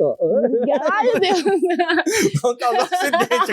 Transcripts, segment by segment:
Ó. Ai, meu Deus. Vamos causar um acidente.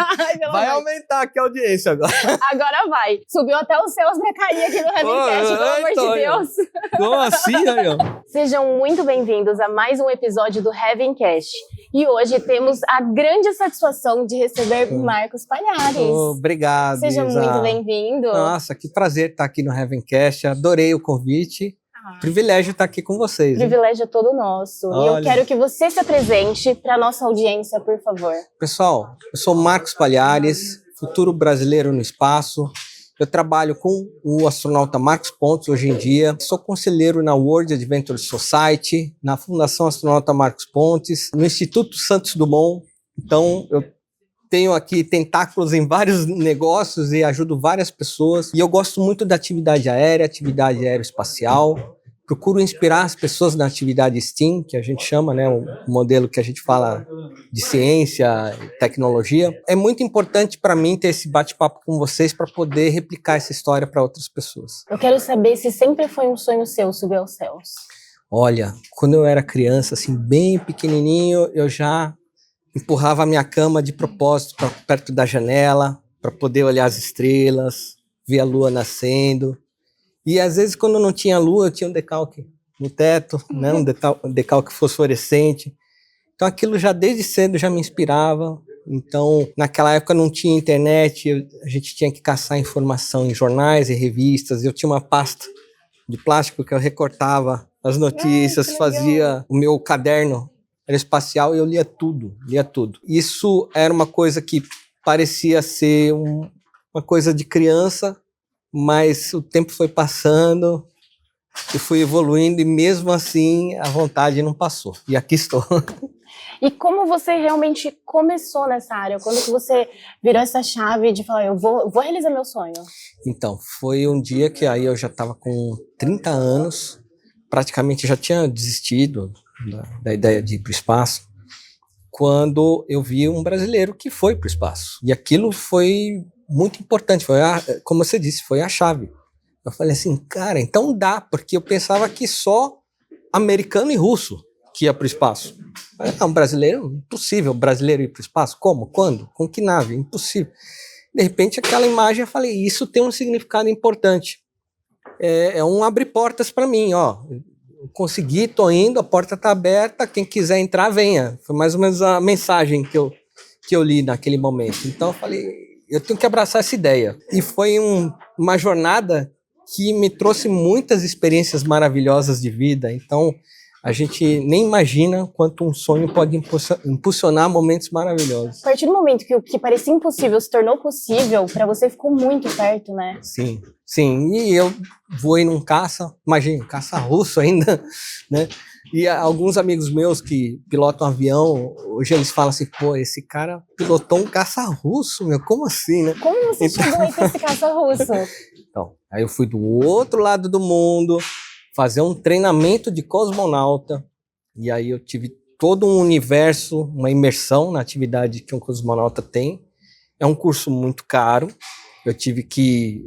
Vai aumentar aqui a audiência agora. Agora vai. Subiu até os céus pra cair aqui no Heavencast, pelo amor de Deus. Como assim, aí, ó? Sejam muito bem-vindos a mais um episódio do Heavencast. E hoje temos a grande satisfação de receber Marcos Palhares. Obrigado, Seja Isa. muito bem-vindo. Nossa, que prazer estar aqui no Heavencast. Adorei o convite. Privilégio estar aqui com vocês. Privilégio é todo nosso. Olha. E eu quero que você se apresente para a nossa audiência, por favor. Pessoal, eu sou Marcos Palhares, futuro brasileiro no espaço. Eu trabalho com o astronauta Marcos Pontes hoje em dia. Sou conselheiro na World Adventure Society, na Fundação Astronauta Marcos Pontes, no Instituto Santos Dumont. Então, eu tenho aqui tentáculos em vários negócios e ajudo várias pessoas. E eu gosto muito da atividade aérea, atividade aeroespacial. Procuro inspirar as pessoas na atividade STEAM, que a gente chama, né, um modelo que a gente fala de ciência e tecnologia. É muito importante para mim ter esse bate-papo com vocês para poder replicar essa história para outras pessoas. Eu quero saber se sempre foi um sonho seu subir aos céus. Olha, quando eu era criança, assim, bem pequenininho, eu já empurrava a minha cama de propósito para perto da janela, para poder olhar as estrelas, ver a lua nascendo. E às vezes, quando não tinha lua, eu tinha um decalque no teto, né? Um decalque fosforescente. Então aquilo já desde cedo já me inspirava. Então, naquela época não tinha internet, a gente tinha que caçar informação em jornais e revistas. Eu tinha uma pasta de plástico que eu recortava as notícias, fazia o meu caderno aeroespacial e eu lia tudo. Isso era uma coisa que parecia ser uma coisa de criança, mas o tempo foi passando, eu fui evoluindo e mesmo assim a vontade não passou. E aqui estou. E como você realmente começou nessa área? Quando que você virou essa chave de falar, eu vou realizar meu sonho? Então, foi um dia que aí eu já estava com 30 anos, praticamente já tinha desistido da ideia de ir para o espaço, quando eu vi um brasileiro que foi para o espaço. E aquilo foi muito importante, como você disse, foi a chave. Eu falei assim, cara, então dá, porque eu pensava que só americano e russo que ia para o espaço. Um brasileiro, impossível, brasileiro ir para o espaço, como, quando, com que nave, impossível. De repente aquela imagem, eu falei, isso tem um significado importante, é um abre-portas para mim, ó, eu consegui, tô indo, a porta está aberta, quem quiser entrar, venha. Foi mais ou menos a mensagem que eu li naquele momento. Então eu falei, eu tenho que abraçar essa ideia. E foi uma jornada que me trouxe muitas experiências maravilhosas de vida. Então, a gente nem imagina quanto um sonho pode impulsionar momentos maravilhosos. A partir do momento que o que parecia impossível se tornou possível, para você ficou muito perto, né? Sim. E eu voei num caça, imagina, caça russo ainda, né? E alguns amigos meus que pilotam avião, hoje eles falam assim, pô, esse cara pilotou um caça russo, meu, como assim, né? Como você chegou aí com esse caça russo? Então, aí eu fui do outro lado do mundo fazer um treinamento de cosmonauta, e aí eu tive todo um universo, uma imersão na atividade que um cosmonauta tem. É um curso muito caro, eu tive que...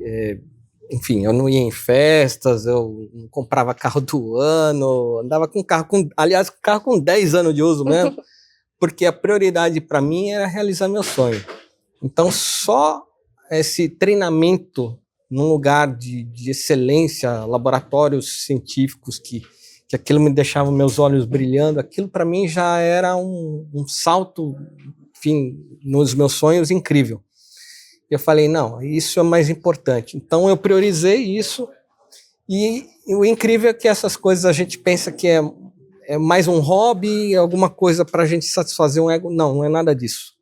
Enfim, eu não ia em festas, eu não comprava carro do ano, andava com carro com 10 anos de uso mesmo, porque a prioridade para mim era realizar meu sonho. Então, só esse treinamento num lugar de excelência, laboratórios científicos, que aquilo me deixava meus olhos brilhando, aquilo para mim já era um salto, enfim, nos meus sonhos incrível. Eu falei, não, isso é mais importante. Então eu priorizei isso e o incrível é que essas coisas a gente pensa que é mais um hobby, alguma coisa para a gente satisfazer um ego. Não é nada disso.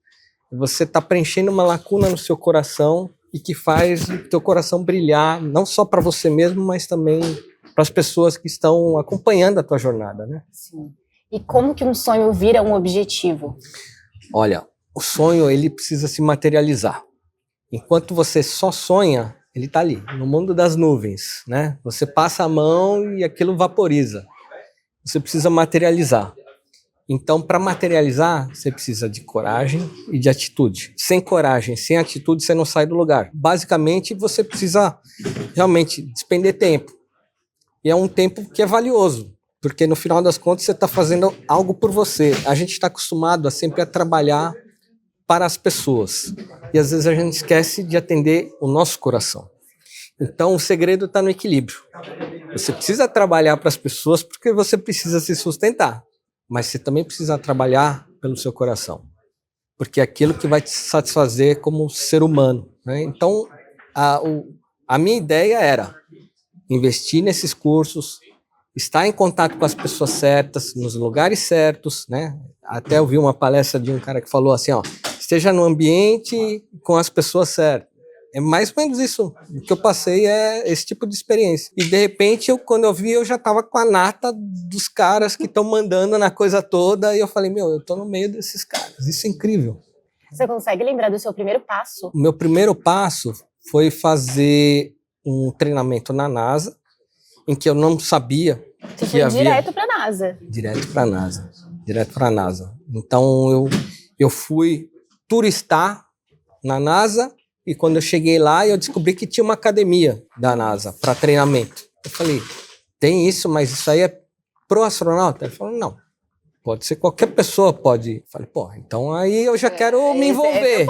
Você está preenchendo uma lacuna no seu coração e que faz o teu coração brilhar, não só para você mesmo, mas também para as pessoas que estão acompanhando a tua jornada, né? Sim. E como que um sonho vira um objetivo? Olha, o sonho ele precisa se materializar. Enquanto você só sonha, ele está ali, no mundo das nuvens, né? Você passa a mão e aquilo vaporiza. Você precisa materializar. Então, para materializar, você precisa de coragem e de atitude. Sem coragem, sem atitude, você não sai do lugar. Basicamente, você precisa realmente despender tempo. E é um tempo que é valioso. Porque no final das contas você está fazendo algo por você. A gente está acostumado a sempre a trabalhar para as pessoas. E às vezes a gente esquece de atender o nosso coração. Então o segredo está no equilíbrio. Você precisa trabalhar para as pessoas porque você precisa se sustentar. Mas você também precisa trabalhar pelo seu coração. Porque é aquilo que vai te satisfazer como ser humano, né? Então a minha ideia era investir nesses cursos, estar em contato com as pessoas certas, nos lugares certos, né? Até eu vi uma palestra de um cara que falou assim, ó, esteja no ambiente com as pessoas certas. É mais ou menos isso. O que eu passei é esse tipo de experiência. E de repente, quando eu vi, eu já estava com a nata dos caras que estão mandando na coisa toda, e eu falei, eu tô no meio desses caras. Isso é incrível. Você consegue lembrar do seu primeiro passo? O meu primeiro passo foi fazer um treinamento na NASA, em que eu não sabia. Você foi direto para a NASA? Direto para a NASA. Então eu fui turistar na NASA e quando eu cheguei lá eu descobri que tinha uma academia da NASA para treinamento. Eu falei, tem isso, mas isso aí é pro astronauta? Ele falou, não. Pode ser qualquer pessoa, pode. Eu falei, então aí eu já quero me envolver.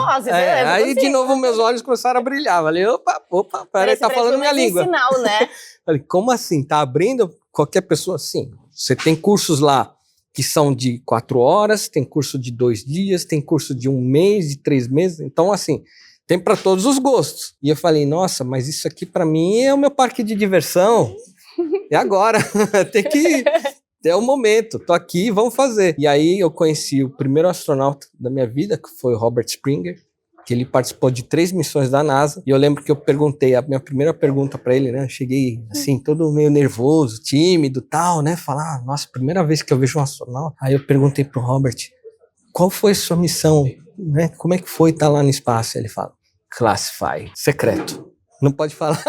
Aí de novo meus olhos começaram a brilhar. Falei, opa, peraí, tá falando minha língua. Sinal, né? Falei, como assim? Tá abrindo qualquer pessoa? Sim. Você tem cursos lá que são de 4 horas, tem curso de 2 dias, tem curso de 1 mês, de 3 meses. Então, assim, tem para todos os gostos. E eu falei, nossa, mas isso aqui para mim é o meu parque de diversão. É agora. Tem que... É o momento, tô aqui, vamos fazer. E aí eu conheci o primeiro astronauta da minha vida, que foi o Robert Springer, que ele participou de 3 missões da NASA. E eu lembro que eu perguntei, a minha primeira pergunta para ele, né? Eu cheguei assim, todo meio nervoso, tímido, tal, né? Falar, nossa, primeira vez que eu vejo um astronauta. Aí eu perguntei pro Robert, qual foi a sua missão, né? Como é que foi estar lá no espaço? Ele fala, classify, secreto. Não pode falar.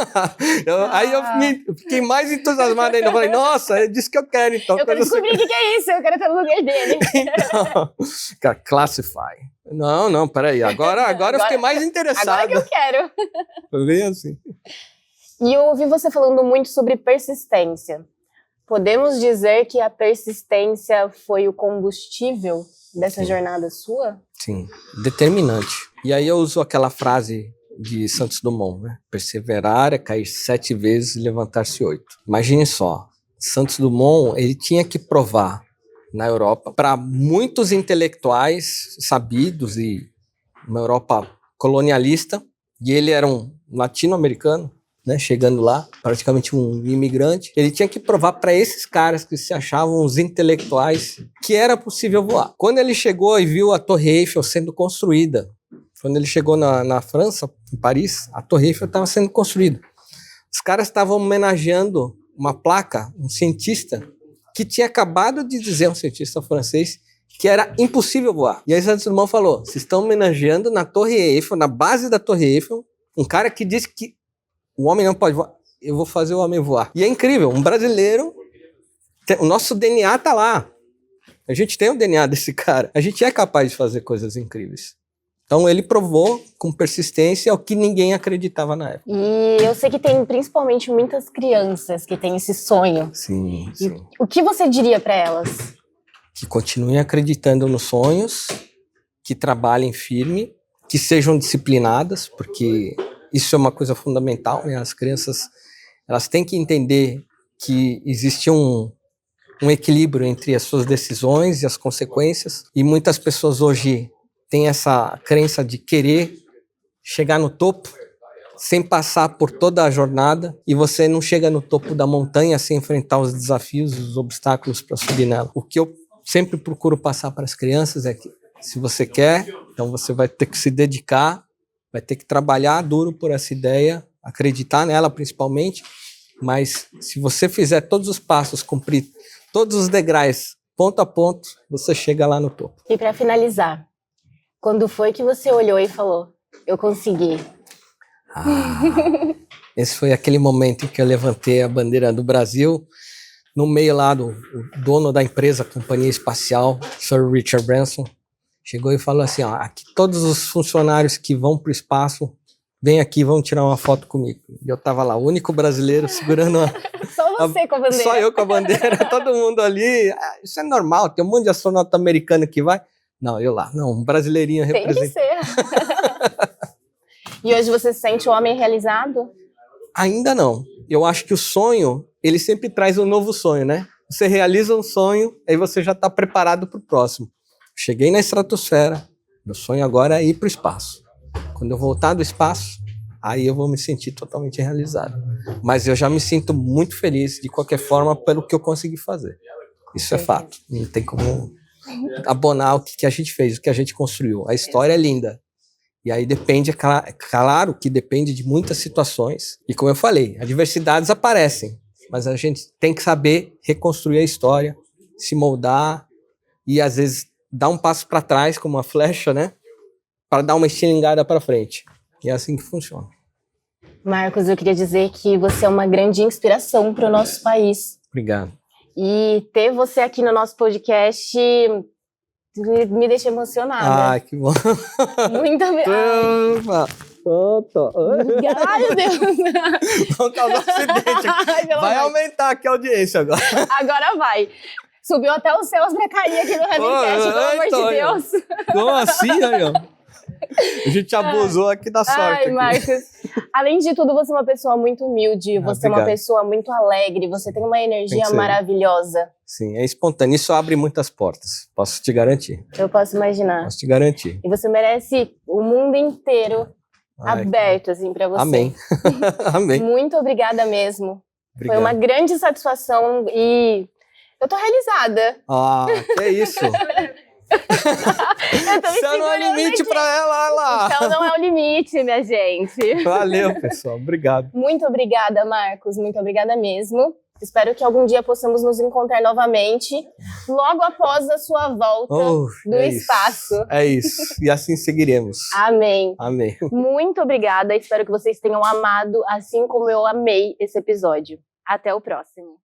Aí eu fiquei mais entusiasmado ainda. Eu falei, nossa, é disso que eu quero, então. Eu quero descobrir o que é isso, eu quero estar no lugar dele. Então, cara, classify. Não, peraí. Agora eu fiquei mais interessado. Agora que eu quero. Foi bem assim. E eu ouvi você falando muito sobre persistência. Podemos dizer que a persistência foi o combustível dessa jornada sua? Sim, determinante. E aí eu uso aquela frase de Santos Dumont, né? Perseverar é cair 7 vezes e levantar-se 8. Imagine só, Santos Dumont, ele tinha que provar na Europa para muitos intelectuais sabidos e uma Europa colonialista, e ele era um latino-americano, né? Chegando lá, praticamente um imigrante. Ele tinha que provar para esses caras que se achavam os intelectuais que era possível voar. Quando ele chegou e viu a Torre Eiffel sendo construída, quando ele chegou na França, em Paris, a Torre Eiffel estava sendo construída. Os caras estavam homenageando uma placa, um cientista, que tinha acabado de dizer, um cientista francês, que era impossível voar. E aí Santos Dumont falou, vocês estão homenageando na Torre Eiffel, na base da Torre Eiffel, um cara que disse que o homem não pode voar. Eu vou fazer o homem voar. E é incrível, um brasileiro, o nosso DNA está lá. A gente tem o DNA desse cara. A gente é capaz de fazer coisas incríveis. Então ele provou com persistência o que ninguém acreditava na época. E eu sei que tem principalmente muitas crianças que têm esse sonho. Sim. O que você diria para elas? Que continuem acreditando nos sonhos, que trabalhem firme, que sejam disciplinadas, porque isso é uma coisa fundamental, né? As crianças, elas têm que entender que existe um equilíbrio entre as suas decisões e as consequências. E muitas pessoas hoje tem essa crença de querer chegar no topo sem passar por toda a jornada, e você não chega no topo da montanha sem enfrentar os desafios, os obstáculos para subir nela. O que eu sempre procuro passar para as crianças é que se você quer, então você vai ter que se dedicar, vai ter que trabalhar duro por essa ideia, acreditar nela principalmente, mas se você fizer todos os passos, cumprir todos os degraus, ponto a ponto, você chega lá no topo. E para finalizar, quando foi que você olhou e falou, eu consegui? Esse foi aquele momento em que eu levantei a bandeira do Brasil, no meio lá do dono da empresa, a Companhia Espacial, Sir Richard Branson, chegou e falou assim, aqui todos os funcionários que vão para o espaço vem aqui, vamos tirar uma foto comigo. E eu tava lá, o único brasileiro segurando Só você com a bandeira. Só eu com a bandeira, todo mundo ali. Isso é normal, tem um monte de astronauta americano que vai. Não, eu lá. Não, um brasileirinho Tem que representa. ser. E hoje você se sente um homem realizado? Ainda não. Eu acho que o sonho, ele sempre traz um novo sonho, né? Você realiza um sonho, aí você já está preparado para o próximo. Cheguei na estratosfera, meu sonho agora é ir para o espaço. Quando eu voltar do espaço, aí eu vou me sentir totalmente realizado. Mas eu já me sinto muito feliz, de qualquer forma, pelo que eu consegui fazer. Isso é fato. Não tem como abonar o que a gente fez, o que a gente construiu. A história é linda. E aí depende, claro que depende de muitas situações. E como eu falei, adversidades aparecem. Mas a gente tem que saber reconstruir a história, se moldar e às vezes dar um passo para trás, como uma flecha, né? Para dar uma estilingada para frente. E é assim que funciona. Marcos, eu queria dizer que você é uma grande inspiração para o nosso país. Obrigado. E ter você aqui no nosso podcast me deixa emocionada. Ai, que bom. Muito obrigada. Pronto. Ai, meu Deus. Vamos causar um acidente. Ai, pelo Vai amor. aumentar aqui a audiência agora. Agora vai. Subiu até os céus pra cair aqui no Heavencast, pelo amor então, de Deus. Como assim, aí, ó? A gente abusou aqui da sorte. Ai, aqui. Marcos. Além de tudo, você é uma pessoa muito humilde, você é uma obrigado. pessoa muito alegre, você tem uma energia ser. maravilhosa. Sim, é espontâneo. Isso abre muitas portas. Posso te garantir. Eu posso imaginar. Posso te garantir. E você merece o mundo inteiro Ai, aberto, assim, pra você. Amém. Amém. Muito obrigada mesmo. Obrigado. Foi uma grande satisfação e eu tô realizada. Ah, que isso? Eu tô me Céu não é segurando limite aqui. pra ela, olha lá. O céu não é o limite, minha gente. Valeu, pessoal. Obrigado. Muito obrigada, Marcos. Muito obrigada mesmo. Espero que algum dia possamos nos encontrar novamente, logo após a sua volta do espaço. É isso. E assim seguiremos. Amém. Amém. Muito obrigada. Espero que vocês tenham amado, assim como eu amei esse episódio. Até o próximo.